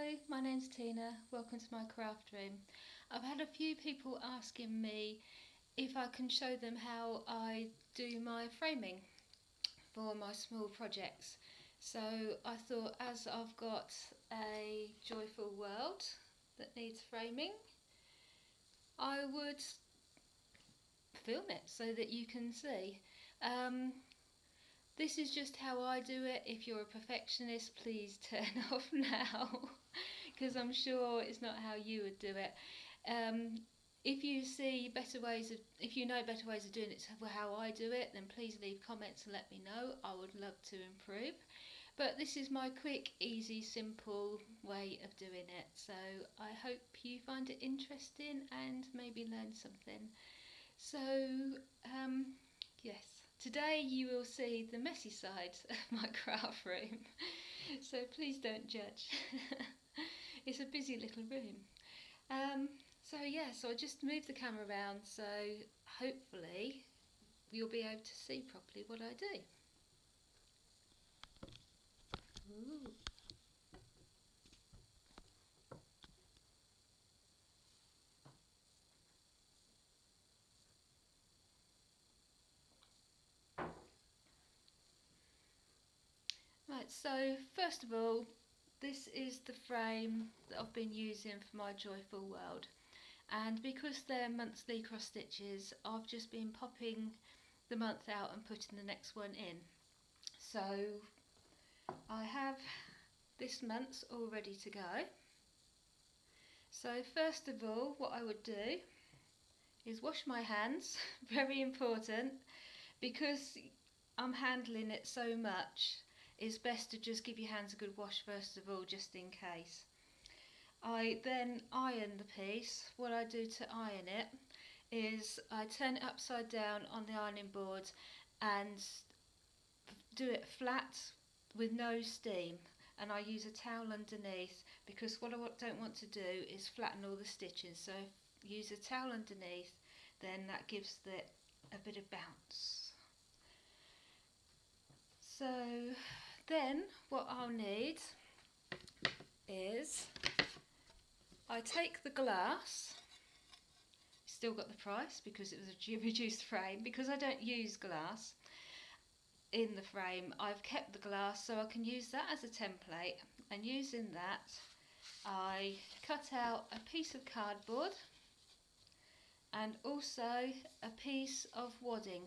Hello, my name's Tina. Welcome to my craft room. I've had a few people asking me if I can show them how I do my framing for my small projects. So I thought, as I've got a joyful world that needs framing, I would film it so that you can see. This is just how I do it. If you're a perfectionist, please turn off now, because I'm sure it's not how you would do it. If you see better ways if you know better ways of doing it to how I do it, then please leave comments and let me know. I would love to improve. But this is my quick, easy, simple way of doing it. So I hope you find it interesting and maybe learn something. So, yes, today you will see the messy side of my craft room. So please don't judge. It's a busy little room. So I just moved the camera around, so hopefully you'll be able to see properly what I do. Ooh. Right, so first of all, this is the frame that I've been using for my joyful world. And because they're monthly cross stitches, I've just been popping the month out and putting the next one in. So I have this month's all ready to go. So first of all, what I would do is wash my hands, very important, because I'm handling it so much. It's best to just give your hands a good wash first of all, just in case. I then iron the piece. What I do to iron it is I turn it upside down on the ironing board and do it flat with no steam, and I use a towel underneath, because what I don't want to do is flatten all the stitches. So if you use a towel underneath, then that gives it a bit of bounce. So then what I'll need is, I take the glass, still got the price because it was a reduced frame, because I don't use glass in the frame. I've kept the glass so I can use that as a template, and using that I cut out a piece of cardboard and also a piece of wadding.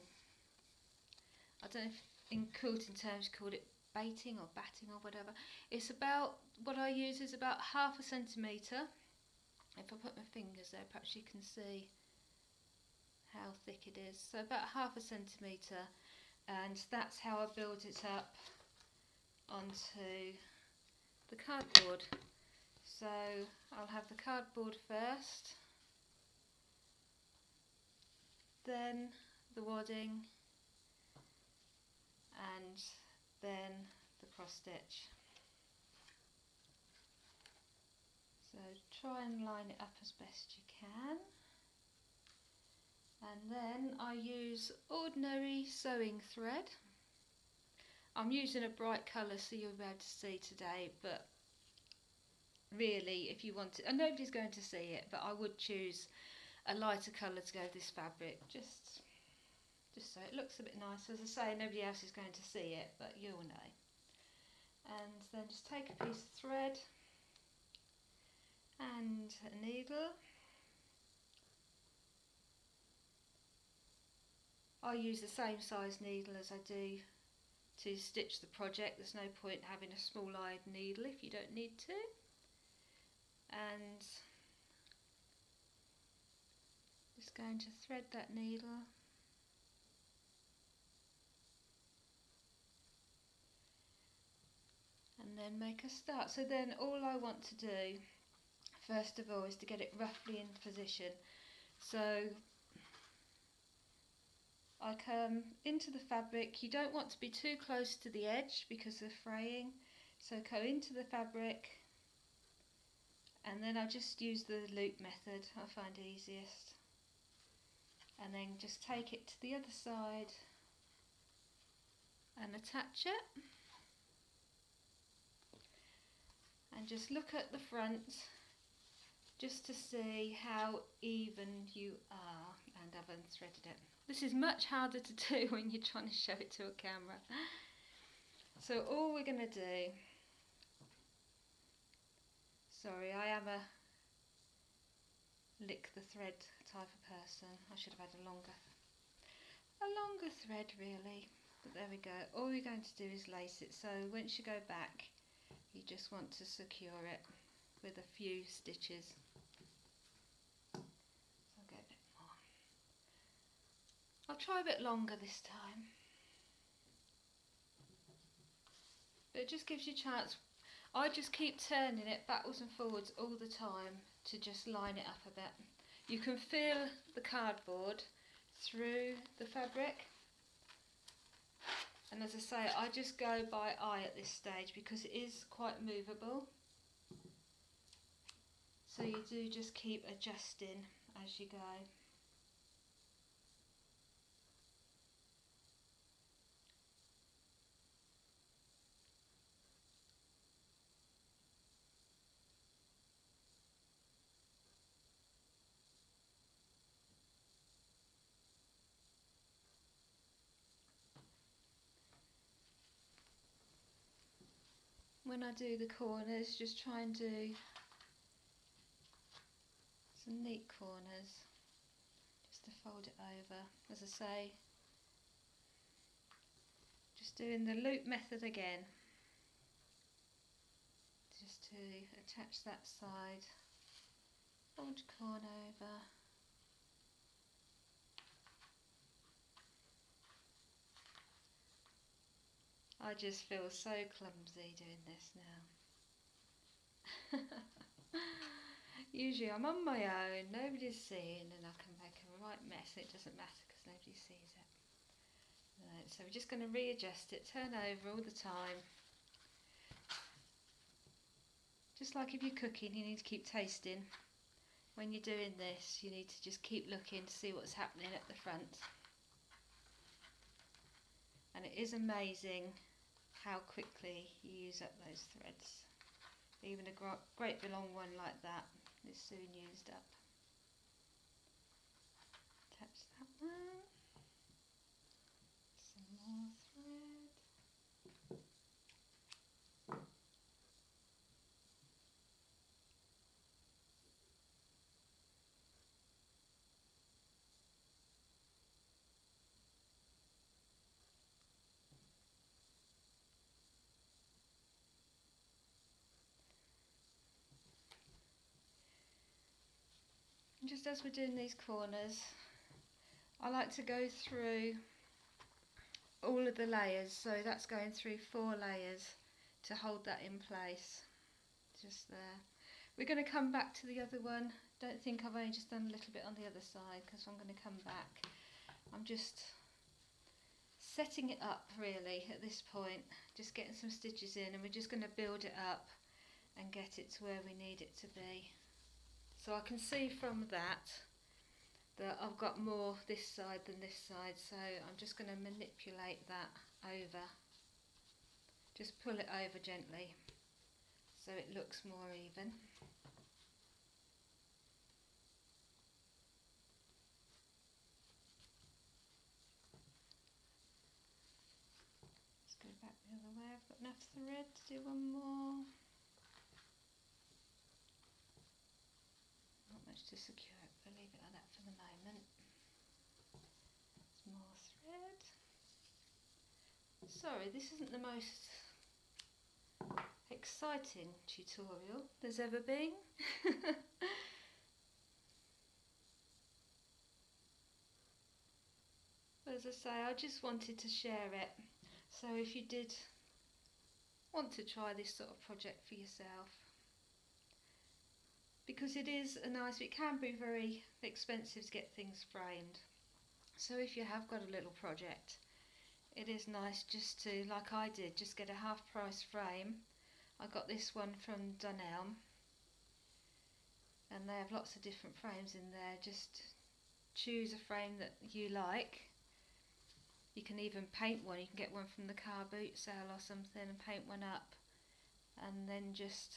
I don't know if in quilting terms you call it baiting or batting or whatever. It's about, what I use is about 1/2 centimetre. If I put my fingers there, perhaps you can see how thick it is. So about 1/2 centimetre, and that's how I build it up onto the cardboard. So I'll have the cardboard first, then the wadding, and then the cross stitch. So try and line it up as best you can. And then I use ordinary sewing thread. I'm using a bright colour so you'll be able to see today, but really if you want to, and nobody's going to see it, but I would choose a lighter colour to go with this fabric, just so it looks a bit nicer. As I say, nobody else is going to see it, but you'll know. And then just take a piece of thread and a needle. I use the same size needle as I do to stitch the project. There's no point having a small-eyed needle if you don't need to. And just going to thread that needle. And then make a start. So then all I want to do first of all is to get it roughly in position. So I come into the fabric. You don't want to be too close to the edge because of fraying. So go into the fabric, and then I just use the loop method, I find easiest. And then just take it to the other side and attach it. and just look at the front just to see how even you are, and I've unthreaded it. This is much harder to do when you're trying to show it to a camera. So all we're going to do, sorry, I am a lick the thread type of person. I should have had a longer thread really, but there we go. All you're going to do is lace it, so once you go back you just want to secure it with a few stitches. I'll get a bit more. I'll try a bit longer this time, but it just gives you a chance. I just keep turning it backwards and forwards all the time to just line it up a bit. You can feel the cardboard through the fabric, and as I say, I just go by eye at this stage because it is quite movable, so you do just keep adjusting as you go. When I do the corners, just try and do some neat corners, just to fold it over. As I say, just doing the loop method again, just to attach that side, fold your corner over. I just feel so clumsy doing this now. Usually I'm on my own, nobody's seeing, and I can make a right mess. It doesn't matter because nobody sees it. Right, so we're just going to readjust it, turn over all the time. Just like if you're cooking, you need to keep tasting. When you're doing this, you need to just keep looking to see what's happening at the front. And it is amazing how quickly you use up those threads. Even a great big long one like that is soon used up. Attach that one. Some more thread. And just as we're doing these corners, I like to go through all of the layers, so that's going through 4 layers to hold that in place. Just there. We're going to come back to the other one. Don't think I've only just done a little bit on the other side, because I'm going to come back. I'm just setting it up really at this point, just getting some stitches in, and we're just going to build it up and get it to where we need it to be. So I can see from that I've got more this side than this side, so I'm just going to manipulate that over. Just pull it over gently so it looks more even. Let's go back the other way. I've got enough thread to do one more. Not much to secure it, but leave it like that for the moment. Some more thread. Sorry, this isn't the most exciting tutorial there's ever been. As I say, I just wanted to share it, so if you did want to try this sort of project for yourself, because it can be very expensive to get things framed, so if you have got a little project, it is nice just to, like I did, just get a half price frame. I got this one from Dunelm, and they have lots of different frames in there. Just choose a frame that you like. You can even paint one. You can get one from the car boot sale or something and paint one up, and then just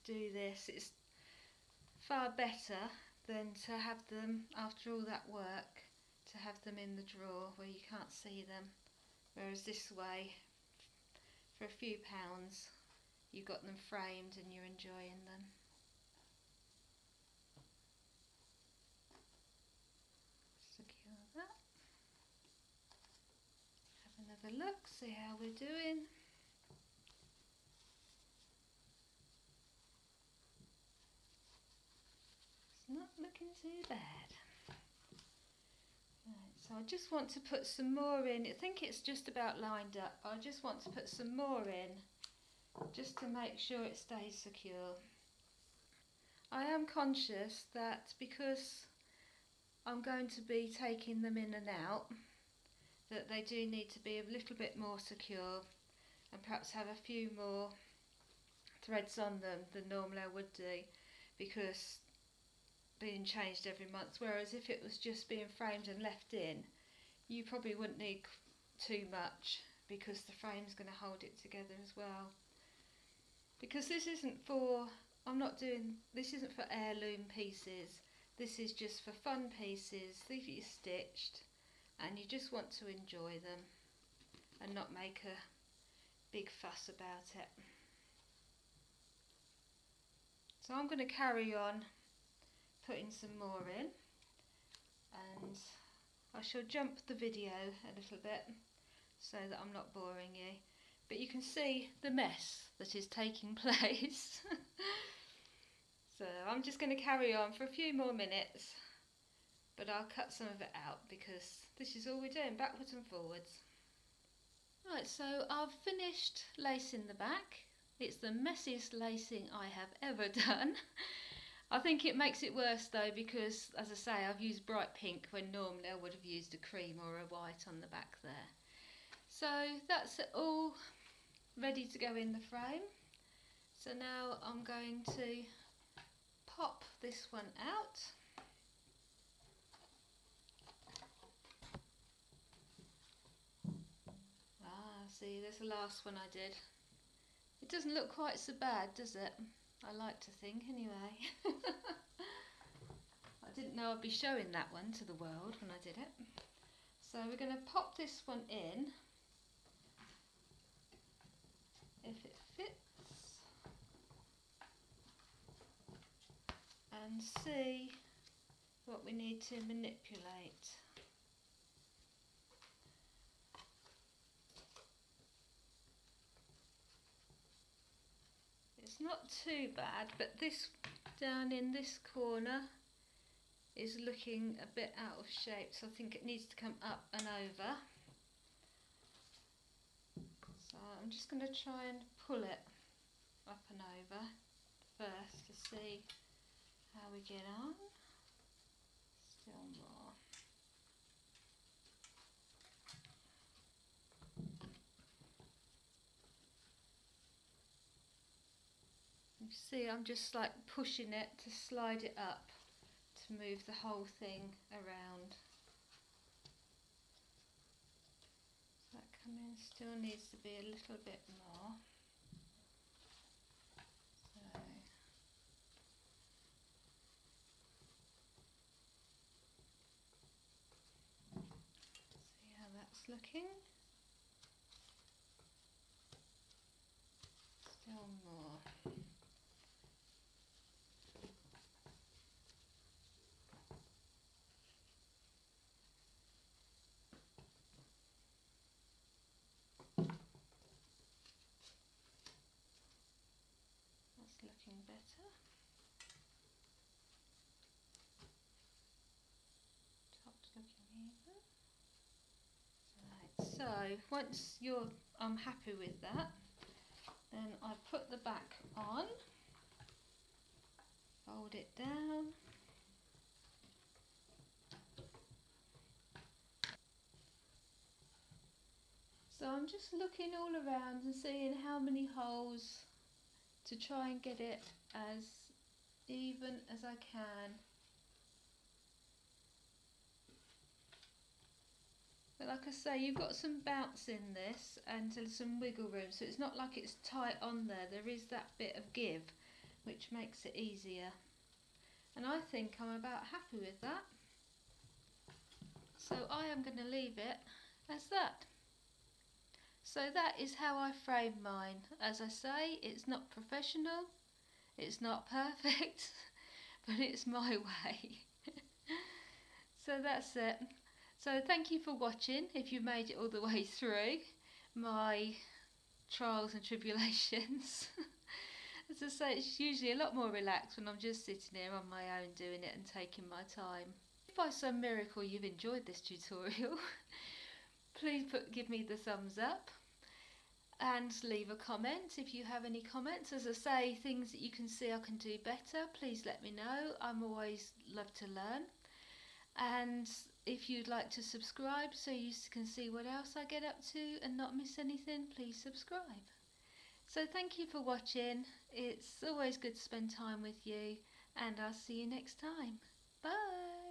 do this. It's far better than to have them, after all that work, to have them in the drawer where you can't see them. Whereas this way, for a few pounds, you've got them framed and you're enjoying them. Secure that. Have another look, see how we're doing. It's not looking too bad. Right, so I just want to put some more in. I think it's just about lined up. I just want to put some more in just to make sure it stays secure. I am conscious that because I'm going to be taking them in and out, that they do need to be a little bit more secure and perhaps have a few more threads on them than normally I would do, because being changed every month, whereas if it was just being framed and left in, you probably wouldn't need too much because the frame's going to hold it together as well. Because this isn't for, this isn't for heirloom pieces, this is just for fun pieces. These are stitched and you just want to enjoy them and not make a big fuss about it. So I'm going to carry on putting some more in, and I shall jump the video a little bit so that I'm not boring you, but you can see the mess that is taking place. So I'm just going to carry on for a few more minutes, but I'll cut some of it out because this is all we're doing, backwards and forwards. Right, so I've finished lacing the back. It's the messiest lacing I have ever done. I think it makes it worse though because, as I say, I've used bright pink when normally I would have used a cream or a white on the back there. So that's all ready to go in the frame. So now I'm going to pop this one out. See, there's the last one I did. It doesn't look quite so bad, does it? I like to think, anyway. I didn't know I'd be showing that one to the world when I did it. So we're going to pop this one in, if it fits, and see what we need to manipulate. It's not too bad, but this down in this corner is looking a bit out of shape, so I think it needs to come up and over. So I'm just going to try and pull it up and over first to see how we get on. Still more. You see, I'm just like pushing it to slide it up to move the whole thing around. That coming still needs to be a little bit more. So see how that's looking. Still more. That's looking better. Top's looking even. Right, so once I'm happy with that, then I put the back on, fold it down, so I'm just looking all around and seeing how many holes to try and get it as even as I can. But like I say, you've got some bounce in this and some wiggle room, so it's not like it's tight on there. There is that bit of give, which makes it easier. And I think I'm about happy with that. So I am going to leave it as that. So that is how I frame mine. As I say, it's not professional, it's not perfect, but it's my way. So that's it. So thank you for watching, if you made it all the way through my trials and tribulations. As I say, it's usually a lot more relaxed when I'm just sitting here on my own doing it and taking my time. If by some miracle you've enjoyed this tutorial, please give me the thumbs up and leave a comment if you have any comments. As I say, things that you can see I can do better, please let me know. I'm always love to learn. And if you'd like to subscribe so you can see what else I get up to and not miss anything, please subscribe. So thank you for watching. It's always good to spend time with you, and I'll see you next time. Bye!